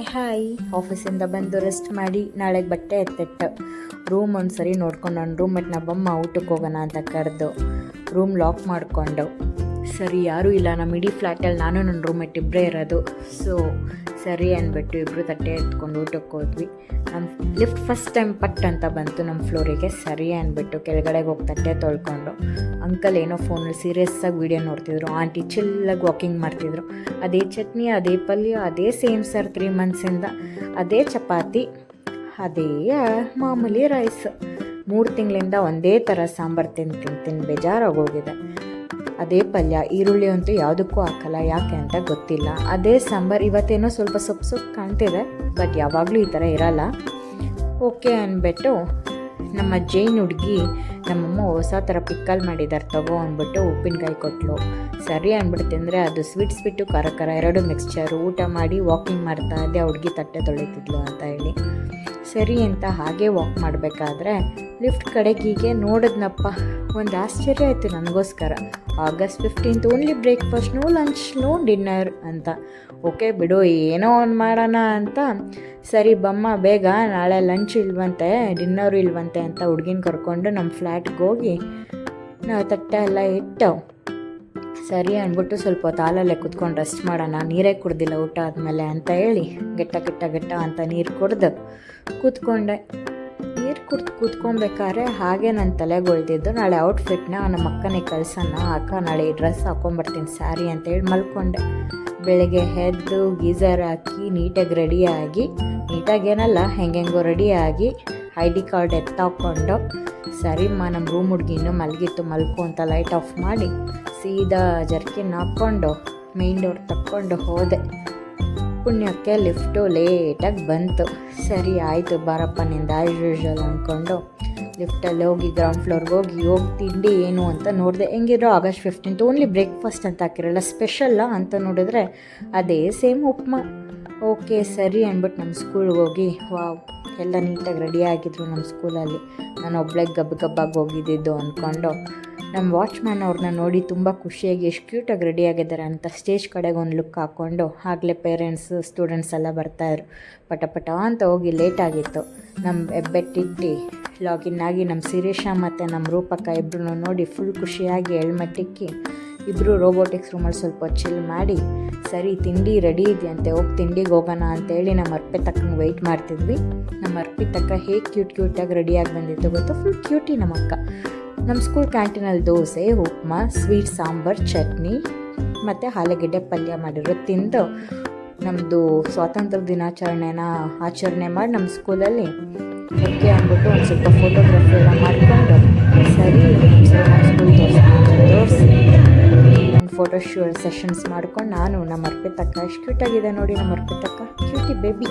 Hi, ಆಫೀಸಿಂದ ಬಂದು rest ಮಾಡಿ ನಾಳೆಗೆ ಬಟ್ಟೆ ಎತ್ತಿಟ್ಟು ರೂಮ್ ಒಂದು ಸರಿ ನೋಡ್ಕೊಂಡು ನನ್ನ ರೂಮ್ಮೇಟ್ನ ಬಮ್ಮ ಊಟಕ್ಕೆ ಹೋಗೋಣ ಅಂತ ಕರೆದು ರೂಮ್ ಲಾಕ್ ಮಾಡಿಕೊಂಡು ಸರಿ ಯಾರೂ ಇಲ್ಲ ನಮ್ಮ ಇಡೀ ಫ್ಲ್ಯಾಟಲ್ಲಿ ನಾನು ನನ್ನ ರೂಮ್ಮೇಟ್ ಇಬ್ಬರೇ ಇರೋದು. ಸೊ ಸರಿ ಅಂದ್ಬಿಟ್ಟು ಇಬ್ಬರು ತಟ್ಟೆ ಎತ್ಕೊಂಡು ಊಟಕ್ಕೆ ಹೋದ್ವಿ. ನಮ್ಮ ಲಿಫ್ಟ್ ಫಸ್ಟ್ ಟೈಮ್ ಪಟ್ ಅಂತ ಬಂತು ನಮ್ಮ ಫ್ಲೋರಿಗೆ. ಸರಿ ಅಂದ್ಬಿಟ್ಟು ಕೆಳಗಡೆಗೆ ಹೋಗಿ ತಟ್ಟೆ ತೊಳ್ಕೊಂಡು ಅಂಕಲ್ ಏನೋ ಫೋನಲ್ಲಿ ಸೀರಿಯಸ್ಸಾಗಿ ವೀಡಿಯೋ ನೋಡ್ತಿದ್ರು, ಆಂಟಿ ಚಿಲ್ಲಾಗಿ ವಾಕಿಂಗ್ ಮಾಡ್ತಿದ್ರು. ಅದೇ ಚಟ್ನಿ, ಅದೇ ಪಲ್ಯ, ಅದೇ ಸೇಮ್ ಸರ್ 3 ಮಂತ್ಸಿಂದ ಅದೇ ಚಪಾತಿ, ಅದೇ ಮಾಮೂಲಿ ರೈಸ್. 3 ತಿಂಗಳಿಂದ ಒಂದೇ ಥರ ಸಾಂಬಾರು ತಿಂದು ಬೇಜಾರಾಗೋಗಿದೆ. ಅದೇ ಪಲ್ಯ, ಈರುಳ್ಳಿ ಅಂತೂ ಯಾವುದಕ್ಕೂ ಹಾಕಲ್ಲ, ಯಾಕೆ ಅಂತ ಗೊತ್ತಿಲ್ಲ. ಅದೇ ಸಾಂಬಾರು, ಇವತ್ತೇನೋ ಸ್ವಲ್ಪ ಸೊಪ್ಪು ಕಾಣ್ತಿದೆ, ಬಟ್ ಯಾವಾಗಲೂ ಈ ಥರ ಇರಲ್ಲ. ಓಕೆ ಅಂದ್ಬಿಟ್ಟು ನಮ್ಮ ಜೈನ್ ಹುಡುಗಿ ನಮ್ಮಮ್ಮ ಹೊಸ ಥರ ಪಿಕ್ಕಲ್ ಮಾಡಿದ್ದಾರೆ ತಗೋ ಅಂದ್ಬಿಟ್ಟು ಉಪ್ಪಿನಕಾಯಿ ಕೊಟ್ಟಲು. ಸರಿ ಅಂದ್ಬಿಟ್ಟು ತಿಂದರೆ ಅದು ಸ್ವೀಟು ಖಾರ ಎರಡು ಮಿಕ್ಸ್ಚರು. ಊಟ ಮಾಡಿ ವಾಕಿಂಗ್ ಮಾಡ್ತಾ ಇದ್ದೆ, ಆ ಹುಡುಗಿ ತಟ್ಟೆ ತೊಳಿತಿದ್ಲು ಅಂತ ಹೇಳಿ. ಸರಿ ಅಂತ ಹಾಗೆ ವಾಕ್ ಮಾಡಬೇಕಾದ್ರೆ ಲಿಫ್ಟ್ ಕಡೆಗೀಗೆ ನೋಡಿದ್ನಪ್ಪ. ಒಂದು ಆಶ್ಚರ್ಯ ಆಯಿತು ನನಗೋಸ್ಕರ. August 15th only breakfast, no lunch, no dinner ಅಂತ. ಓಕೆ ಬಿಡು, ಏನೋ ಒಂದು ಮಾಡೋಣ ಅಂತ. ಸರಿ ಬಮ್ಮ ಬೇಗ, ನಾಳೆ ಲಂಚ್ ಇಲ್ವಂತೆ, ಡಿನ್ನರು ಇಲ್ವಂತೆ ಅಂತ ಹುಡುಗಿನ ಕರ್ಕೊಂಡು ನಮ್ಮ ಫ್ಲ್ಯಾಟ್ಗೆ ಹೋಗಿ ನಾವು ತಟ್ಟೆ ಎಲ್ಲ ಇಟ್ಟು ಸರಿ ಅಂದ್ಬಿಟ್ಟು ಸ್ವಲ್ಪ ಹೊತ್ತು ಹಾಲಲ್ಲೇ ಕುತ್ಕೊಂಡು ರೆಸ್ಟ್ ಮಾಡೋಣ, ನೀರೇ ಕುಡ್ದಿಲ್ಲ ಊಟ ಆದಮೇಲೆ ಅಂತ ಹೇಳಿ ಗೆಟ್ಟ ಅಂತ ನೀರು ಕುಡ್ದು ಕೂತ್ಕೊಂಡೆ. ನೀರು ಕೂತ್ಕೊಬೇಕಾದ್ರೆ ಹಾಗೆ ನನ್ನ ತಲೆಗೆ ಉಳಿದಿದ್ದು ನಾಳೆ ಔಟ್ಫಿಟ್ನ ನಮ್ಮ ಅಕ್ಕನಿಗೆ ಕಳ್ಸೋಣ, ಅಕ್ಕ ನಾಳೆ ಈ ಡ್ರೆಸ್ ಹಾಕ್ಕೊಂಬರ್ತೀನಿ ಸ್ಯಾರಿ ಅಂತೇಳಿ ಮಲ್ಕೊಂಡೆ. ಬೆಳಗ್ಗೆ ಎದ್ದು ಗೀಝರ್ ಹಾಕಿ ನೀಟಾಗಿ ರೆಡಿಯಾಗಿ, ನೀಟಾಗೇನಲ್ಲ ಹೆಂಗೆಂಗೋ ರೆಡಿಯಾಗಿ ID ಕಾರ್ಡ್ ಎತ್ತಾಕೊಂಡು ಸರಿಮ್ಮ ನಮ್ಮ ರೂಮ್ ಹುಡುಗಿ ಇನ್ನೂ ಮಲಗಿತ್ತು, ಮಲ್ಕೊ ಅಂತ ಲೈಟ್ ಆಫ್ ಮಾಡಿ ಸೀದಾ ಜರ್ಕಿನ್ ಹಾಕ್ಕೊಂಡು ಮೇನ್ ಡೋರ್ ತಕ್ಕೊಂಡು ಹೋದೆ. ಪುಣ್ಯಕ್ಕೆ ಲಿಫ್ಟು ಲೇಟಾಗಿ ಬಂತು. ಸರಿ ಆಯಿತು ಬಾರಪ್ಪ ನಿಂದ ಆ್ಯಸ್ ಯೂಶ್ವಲ್ ಅಂದ್ಕೊಂಡು ಲಿಫ್ಟಲ್ಲಿ ಹೋಗಿ ಗ್ರೌಂಡ್ ಫ್ಲೋರ್ಗೆ ಹೋಗಿ ತಿಂಡಿ ಏನು ಅಂತ ನೋಡಿದೆ. ಹೆಂಗಿರೋ August 15th ಓನ್ಲಿ ಬ್ರೇಕ್ಫಾಸ್ಟ್ ಅಂತ ಹಾಕಿರಲ್ಲ, ಸ್ಪೆಷಲ್ಲ ಅಂತ ನೋಡಿದ್ರೆ ಅದೇ ಸೇಮ್ ಉಪ್ಮಾ. ಓಕೆ ಸರಿ ಅಂದ್ಬಿಟ್ಟು ನಮ್ಮ ಸ್ಕೂಲ್ಗೆ ಹೋಗಿ ವಾವ್ ಎಲ್ಲ ನೀಟಾಗಿ ರೆಡಿಯಾಗಿದ್ರು ನಮ್ಮ ಸ್ಕೂಲಲ್ಲಿ. ನಾನು ಒಬ್ಬಳೇ ಗಬ್ಬಾಗಿ ಹೋಗಿದ್ದಿದ್ದು ಅಂದ್ಕೊಂಡು ನಮ್ಮ ವಾಚ್ಮ್ಯಾನ್ ಅವ್ರನ್ನ ನೋಡಿ ತುಂಬ ಖುಷಿಯಾಗಿ ಎಷ್ಟು ಕ್ಯೂಟಾಗಿ ರೆಡಿಯಾಗಿದ್ದಾರೆ ಅಂತ ಸ್ಟೇಜ್ ಕಡೆಗೆ ಒಂದು ಲುಕ್ ಹಾಕ್ಕೊಂಡು ಆಗಲೇ ಪೇರೆಂಟ್ಸು ಸ್ಟೂಡೆಂಟ್ಸ್ ಎಲ್ಲ ಬರ್ತಾಯಿದ್ರು. ಪಟ ಅಂತ ಹೋಗಿ ಲೇಟಾಗಿತ್ತು. ನಮ್ಮ ಹೆಬ್ಬೆಟ್ಟಿಟ್ಟು ಲಾಗಿನ್ ಆಗಿ ನಮ್ಮ ಶಿರೀಷ ಮತ್ತು ನಮ್ಮ ರೂಪಕ್ಕ ಇಬ್ಬರೂ ನೋಡಿ ಫುಲ್ ಖುಷಿಯಾಗಿ ಹೆಲ್ಮೆಟ್ಟಿಕ್ಕಿ ಇಬ್ಬರು ರೋಬೋಟಿಕ್ಸ್ ರೂಮಲ್ಲಿ ಸ್ವಲ್ಪ ಚಿಲ್ ಮಾಡಿ ಸರಿ ತಿಂಡಿ ರೆಡಿ ಇದೆಯಂತೆ, ಹೋಗಿ ತಿಂಡಿಗೆ ಹೋಗೋಣ ಅಂತೇಳಿ ನಮ್ಮ ಅರ್ಪಿತಕ್ಕಂಗೆ ವೆಯ್ಟ್ ಮಾಡ್ತಿದ್ವಿ. ನಮ್ಮ ಅರ್ಪಿತಕ್ಕ ಹೇಗೆ ಕ್ಯೂಟಾಗಿ ರೆಡಿಯಾಗಿ ಬಂದಿತ್ತು ಗೊತ್ತು, ಫುಲ್ ಕ್ಯೂಟಿ ನಮ್ಮ ಅಕ್ಕ. ನಮ್ಮ ಸ್ಕೂಲ್ ಕ್ಯಾಂಟೀನಲ್ಲಿ ದೋಸೆ, ಉಪ್ಮಾ, ಸ್ವೀಟ್, ಸಾಂಬಾರು, ಚಟ್ನಿ ಮತ್ತು ಆಲೂಗೆಡ್ಡೆ ಪಲ್ಯ ಮಾಡಿರೋ ತಿಂದು ನಮ್ಮದು ಸ್ವಾತಂತ್ರ್ಯ ದಿನಾಚರಣೆನ ಆಚರಣೆ ಮಾಡಿ ನಮ್ಮ ಸ್ಕೂಲಲ್ಲಿ ಓಕೆ ಅಂದ್ಬಿಟ್ಟು ಒಂದು ಸ್ವಲ್ಪ ಫೋಟೋಗ್ರಫಿ ಎಲ್ಲ ಮಾಡಿಕೊಂಡು ಸರಿ ನಮ್ಮ ಸ್ಕೂಲ್ ತೋರಿಸಿ ಒಂದು ಫೋಟೋ ಸೆಷನ್ಸ್ ಮಾಡ್ಕೊಂಡು ನಾನು ನಮ್ಮ ಅರ್ಪಿತಕ್ಕ ಎಷ್ಟು ಕ್ಯೂಟಾಗಿದೆ ನೋಡಿ, ನಮ್ಮ ಅರ್ಪಿತಕ್ಕ ಕ್ಯೂಟಿ ಬೇಬಿ.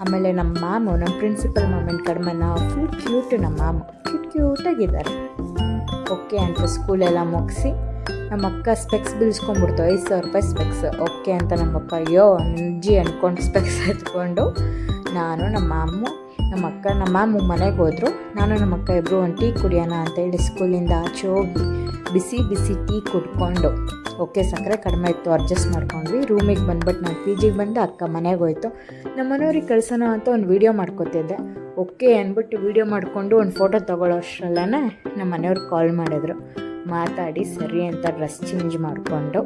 ಆಮೇಲೆ ನಮ್ಮ ಮ್ಯಾಮು, ನಮ್ಮ ಪ್ರಿನ್ಸಿಪಲ್ ಮ್ಯಾಮಿನ ಕಡಿಮೆನ ಫುಲ್ ಕ್ಯೂಟು, ನಮ್ಮ ಮ್ಯಾಮು ಕ್ಯೂಟಾಗಿದ್ದಾರೆ. ಓಕೆ ಅಂತ ಸ್ಕೂಲೆಲ್ಲ ಮುಗಿಸಿ ನಮ್ಮ ಅಕ್ಕ ಸ್ಪೆಕ್ಸ್ ಬೀಳ್ಸ್ಕೊಂಡ್ಬಿಡ್ತು, 5,000 ರೂಪಾಯಿ ಸ್ಪೆಕ್ಸ್. ಓಕೆ ಅಂತ ನಮ್ಮಪ್ಪ ಅಯ್ಯೋ ನಿಜ್ಜಿ ಅಂದ್ಕೊಂಡು ಸ್ಪೆಕ್ಸ್ ಎತ್ಕೊಂಡು ನಾನು ನಮ್ಮ ಅಕ್ಕ ನಮ್ಮ ಮ್ಯಾಮು ಮನೆಗೆ ಹೋದರು. ನಾನು ನಮ್ಮ ಅಕ್ಕ ಇಬ್ಬರು ಒಂದು ಟೀ ಕುಡಿಯೋಣ ಅಂತೇಳಿ ಸ್ಕೂಲಿಂದ ಆಚೆ ಹೋಗಿ ಬಿಸಿ ಟೀ ಕುಡ್ಕೊಂಡು ಓಕೆ ಸಕ್ಕರೆ ಕಡಿಮೆ ಇತ್ತು ಅಡ್ಜಸ್ಟ್ ಮಾಡ್ಕೊಂಡ್ವಿ. ರೂಮಿಗೆ ಬಂದ್ಬಿಟ್ಟು ನಾನು PGಗೆ ಬಂದು ಅಕ್ಕ ಮನೆಗೆ ಹೋಯ್ತು. ನಮ್ಮ ಮನೆಯವ್ರಿಗೆ ಕಳ್ಸೋಣ ಅಂತ ಒಂದು ವೀಡಿಯೋ ಮಾಡ್ಕೋತಿದ್ದೆ. ಓಕೆ ಅಂದ್ಬಿಟ್ಟು ವೀಡಿಯೋ ಮಾಡಿಕೊಂಡು ಒಂದು ಫೋಟೋ ತೊಗೊಳ್ಳೋ ಅಷ್ಟರಲ್ಲೇ ನಮ್ಮ ಮನೆಯವ್ರಿಗೆ ಕಾಲ್ ಮಾಡಿದ್ರು. ಮಾತಾಡಿ ಸರಿ ಅಂತ ಡ್ರೆಸ್ ಚೇಂಜ್ ಮಾಡಿಕೊಂಡು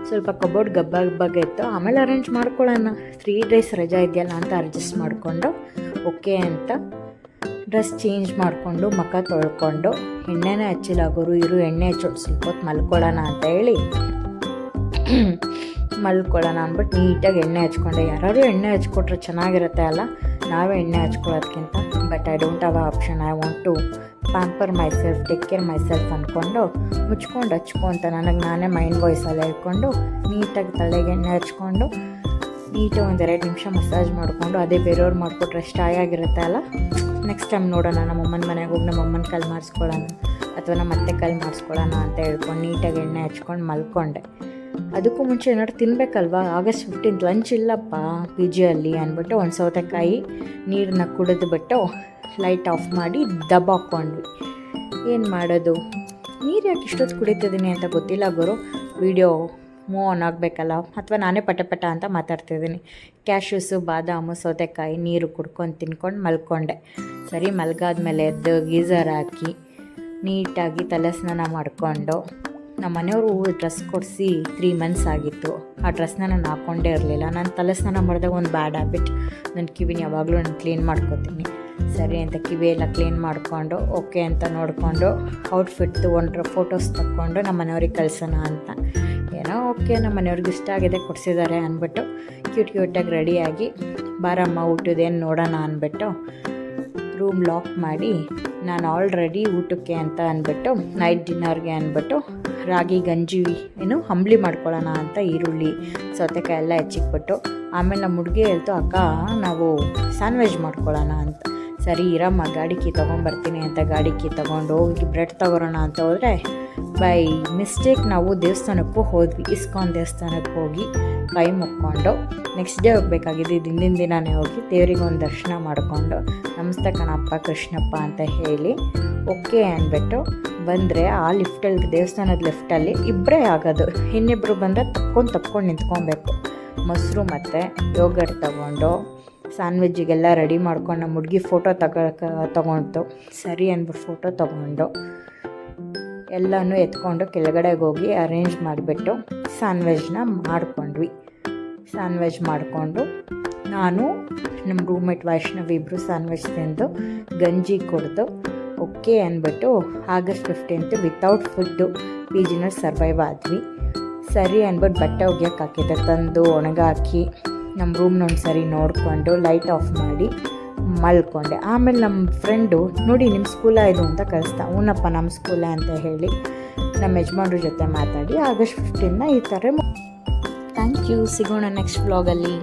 ಸ್ವಲ್ಪ ಕಬೋರ್ಡ್ ಗಬ್ಬಾಗಿತ್ತು, ಆಮೇಲೆ ಅರೇಂಜ್ ಮಾಡ್ಕೊಳ್ಳೋಣ 3 ಡೇಸ್ ರಜಾ ಇದೆಯಲ್ಲ ಅಂತ ಅಡ್ಜಸ್ಟ್ ಮಾಡಿಕೊಂಡು ಓಕೆ ಅಂತ ಡ್ರೆಸ್ ಚೇಂಜ್ ಮಾಡಿಕೊಂಡು ಮುಖ ತೊಳ್ಕೊಂಡು ಎಣ್ಣೆನೇ ಹಚ್ಚಿಲಾಗೋರು ಎಣ್ಣೆ ಹಚ್ಚೋದು ಸ್ವಲ್ಪ ಹೊತ್ತು ಮಲ್ಕೊಳ್ಳೋಣ ಅಂತ ಹೇಳಿ ಮಲ್ಕೊಳ್ಳೋಣ ಅಂದ್ಬಿಟ್ಟು ನೀಟಾಗಿ ಎಣ್ಣೆ ಹಚ್ಕೊಂಡೆ. ಯಾರು ಎಣ್ಣೆ ಹಚ್ಕೊಟ್ರೆ ಚೆನ್ನಾಗಿರುತ್ತೆ ಅಲ್ಲ, ನಾವೇ ಎಣ್ಣೆ ಹಚ್ಕೊಳ್ಳೋದ್ಕಿಂತ. But I don't have option, I want to pamper myself, take care myself ಅಂದ್ಕೊಂಡು ಮುಚ್ಕೊಂಡು ಹಚ್ಕೊಂತ ನಾನೇ ಮೈಂಡ್ ವಾಯ್ಸಲ್ಲಿ ಹೇಳ್ಕೊಂಡು ನೀಟಾಗಿ ತಲೆಗೆ ಎಣ್ಣೆ ಹಚ್ಕೊಂಡು ನೀಟಾಗಿ 1-2 ನಿಮಿಷ ಮಸಾಜ್ ಮಾಡಿಕೊಂಡು ಅದೇ ಬೇರೆಯವ್ರು ಮಾಡಿಕೊಟ್ರೆ ಎಷ್ಟು ಆಗಿರುತ್ತೆ ಅಲ್ಲ. ನೆಕ್ಸ್ಟ್ ಟೈಮ್ ನೋಡೋಣ, ನಮ್ಮ ಅಮ್ಮನ ಮನೆಗೆ ಹೋಗಿ ನಮ್ಮ ಅಮ್ಮನ ಕೈಲಿ ಮಾಡಿಸ್ಕೊಳ್ಳೋಣ ಅಥವಾ ನಮ್ಮ ಅತ್ತೆ ಕೈಲಿ ಮಾಡಿಸ್ಕೊಳ್ಳೋಣ ಅಂತ ಹೇಳ್ಕೊಂಡು ನೀಟಾಗಿ ಎಣ್ಣೆ ಹಚ್ಕೊಂಡು ಮಲ್ಕೊಂಡೆ. ಅದಕ್ಕೂ ಮುಂಚೆ ಏನಾದ್ರು ತಿನ್ನಬೇಕಲ್ವಾ, August 15th ಲಂಚ್ ಇಲ್ಲಪ್ಪ PGಯಲ್ಲಿ ಅಂದ್ಬಿಟ್ಟು ಒಂದು ಸೌತೆಕಾಯಿ ನೀರನ್ನ ಕುಡಿದ್ಬಿಟ್ಟು ಲೈಟ್ ಆಫ್ ಮಾಡಿ ದಬ್ ಹಾಕ್ಕೊಂಡ್ವಿ. ಏನು ಮಾಡೋದು, ನೀರು ಯಾಕೆ ಇಷ್ಟೊತ್ತು ಕುಡಿತಿದ್ದೀನಿ ಅಂತ ಗೊತ್ತಿಲ್ಲ ಗುರು. ವೀಡಿಯೋ ಮೂವ್ ಆನ್ ಆಗಬೇಕಲ್ಲ, ಅಥವಾ ನಾನೇ ಪಟ ಅಂತ ಮಾತಾಡ್ತಿದ್ದೀನಿ. ಕ್ಯಾಶ್ಯೂಸು, ಬಾದಾಮು, ಸೌತೆಕಾಯಿ, ನೀರು ಕುಡ್ಕೊಂಡು ತಿನ್ಕೊಂಡು ಮಲ್ಕೊಂಡೆ. ಸರಿ ಮಲ್ಗಾದ್ಮೇಲೆ ಎದ್ದು ಗೀಝರ್ ಹಾಕಿ ನೀಟಾಗಿ ತಲೆ ಸ್ನಾನ ಮಾಡಿಕೊಂಡು, ನಮ್ಮ ಮನೆಯವರು ಡ್ರೆಸ್ ಕೊಡಿಸಿ 3 ಮಂತ್ಸ್ ಆಗಿತ್ತು. ಆ ಡ್ರೆಸ್ನ ನಾನು ಹಾಕ್ಕೊಂಡೇ ಇರಲಿಲ್ಲ. ನಾನು ತಲೆ ಸ್ನಾನ ಮಾಡಿದಾಗ ಒಂದು ಬ್ಯಾಡ್ ಹ್ಯಾಬಿಟ್, ನನ್ನ ಕಿವಿನ ಯಾವಾಗಲೂ ನಾನು ಕ್ಲೀನ್ ಮಾಡ್ಕೊತೀನಿ. ಸರಿ ಅಂತ ಕಿವಿ ಎಲ್ಲ ಕ್ಲೀನ್ ಮಾಡಿಕೊಂಡು ಓಕೆ ಅಂತ ನೋಡಿಕೊಂಡು ಔಟ್ಫಿಟ್ಟು ಒಂದು ಫೋಟೋಸ್ ತಕ್ಕೊಂಡು ನಮ್ಮ ಮನೆಯವ್ರಿಗೆ ಕಳ್ಸೋಣ ಅಂತ. ಏನೋ ಓಕೆ ನಮ್ಮ ಮನೆಯವ್ರಿಗೆ ಇಷ್ಟ ಆಗಿದೆ, ಕೊಡಿಸಿದ್ದಾರೆ ಅಂದ್ಬಿಟ್ಟು ಕ್ಯೂಟಾಗಿ ರೆಡಿಯಾಗಿ ಬಾರಮ್ಮ ಊಟದೇನು ನೋಡೋಣ ಅಂದ್ಬಿಟ್ಟು ರೂಮ್ ಲಾಕ್ ಮಾಡಿ, ನಾನು ಆಲ್ರೆಡಿ ಊಟಕ್ಕೆ ಅಂತ ಅಂದ್ಬಿಟ್ಟು ನೈಟ್ ಡಿನ್ನರ್ಗೆ ಅಂದ್ಬಿಟ್ಟು ರಾಗಿ ಗಂಜಿ ಅಂಬ್ಲಿ ಮಾಡ್ಕೊಳ್ಳೋಣ ಅಂತ ಈರುಳ್ಳಿ ಸೌತೆಕಾಯಿ ಎಲ್ಲ ಹೆಚ್ಚಿಕ್ಬಿಟ್ಟು, ಆಮೇಲೆ ನಮ್ಮ ಹುಡುಗಿ ಹೇಳ್ತು ಅಕ್ಕ ನಾವು ಸ್ಯಾಂಡ್ ವೆಜ್ ಮಾಡ್ಕೊಳ್ಳೋಣ ಅಂತ. ಸರಿ ಇರಮ್ಮ ಗಾಡಿ ಕೀ ತೊಗೊಂಬರ್ತೀನಿ ಅಂತ ಗಾಡಿ ಕೀ ತೊಗೊಂಡು ಹೋಗಿ ಬ್ರೆಡ್ ತೊಗೊಳೋಣ ಅಂತ ಹೋದರೆ ಬೈ ಮಿಸ್ಟೇಕ್ ನಾವು ದೇವಸ್ಥಾನಕ್ಕೂ ಹೋದ್ವಿ. ಇಸ್ಕಾನ್ ದೇವಸ್ಥಾನಕ್ಕೆ ಹೋಗಿ ಕೈ ಮುಕ್ಕೊಂಡು ನೆಕ್ಸ್ಟ್ ಡೇ ಹೋಗಬೇಕಾಗಿದೆ. ಹಿಂದಿನ ದಿನವೇ ಹೋಗಿ ದೇವರಿಗೆ ಒಂದು ದರ್ಶನ ಮಾಡಿಕೊಂಡು ನಮಸ್ತೆ ಕಣಪ್ಪ ಕೃಷ್ಣಪ್ಪ ಅಂತ ಹೇಳಿ ಓಕೆ ಅಂದ್ಬಿಟ್ಟು ಬಂದರೆ ಆ ಲಿಫ್ಟಲ್ಲಿ ದೇವಸ್ಥಾನದ ಲಿಫ್ಟಲ್ಲಿ ಇಬ್ಬರೇ ಆಗೋದು. ಇನ್ನಿಬ್ಬರು ಬಂದರೆ ತಪ್ಕೊಂಡು ನಿಂತ್ಕೊಬೇಕು. ಮೊಸರು ಮತ್ತು ಯೋಗರ್ಟ್ ತೊಗೊಂಡು ಸ್ಯಾಂಡ್ವಿಜ್ಜಿಗೆಲ್ಲ ರೆಡಿ ಮಾಡ್ಕೊಂಡು ನಮ್ಮ ಹುಡುಗಿ ಫೋಟೋ ತೊಗೊಂಡು ಸರಿ ಅಂದ್ಬಿಟ್ಟು ಫೋಟೋ ತೊಗೊಂಡು ಎಲ್ಲನೂ ಎತ್ಕೊಂಡು ಕೆಳಗಡೆಗೆ ಹೋಗಿ ಅರೇಂಜ್ ಮಾಡಿಬಿಟ್ಟು ಸ್ಯಾಂಡ್ವಿಜ್ನ ಮಾಡ್ಕೊಂಡ್ವಿ. ಸ್ಯಾಂಡ್ವಿಚ್ ಮಾಡಿಕೊಂಡು ನಾನು ನಮ್ಮ ರೂಮ್ಮೇಟ್ ವೈಷ್ಣವಿ ಇಬ್ಬರು ಸ್ಯಾಂಡ್ವಿಚ್ ತಿಂದು ಗಂಜಿ ಕುಡಿದು ಓಕೆ ಅಂದ್ಬಿಟ್ಟು August 15th ವಿತೌಟ್ ಫುಡ್ಡು PGನ ಸರ್ವೈವ್ ಆದ್ವಿ. ಸರಿ ಅಂದ್ಬಿಟ್ಟು ಬಟ್ಟೆ ಒಗ್ಯಕ್ಕೆ ಹಾಕಿದ್ದೆ, ತಂದು ಒಣಗಾಕಿ ನಮ್ಮ ರೂಮ್ನ ಒಂದು ಸರಿ ನೋಡಿಕೊಂಡು ಲೈಟ್ ಆಫ್ ಮಾಡಿ ಮಲ್ಕೊಂಡೆ. ಆಮೇಲೆ ನಮ್ಮ ಫ್ರೆಂಡು ನೋಡಿ ನಿಮ್ಮ ಸ್ಕೂಲ ಇದು ಅಂತ ಕಳಿಸ್ತಾ, ಹೂನಪ್ಪ ನಮ್ಮ ಸ್ಕೂಲ ಅಂತ ಹೇಳಿ ನಮ್ಮ ಯಜಮಾನ್ರ ಜೊತೆ ಮಾತಾಡಿ August 15ನ ಈ ಥರ. Thank you. ಸಿಗೋಣ ನೆಕ್ಸ್ಟ್ ವ್ಲಾಗಲ್ಲಿ.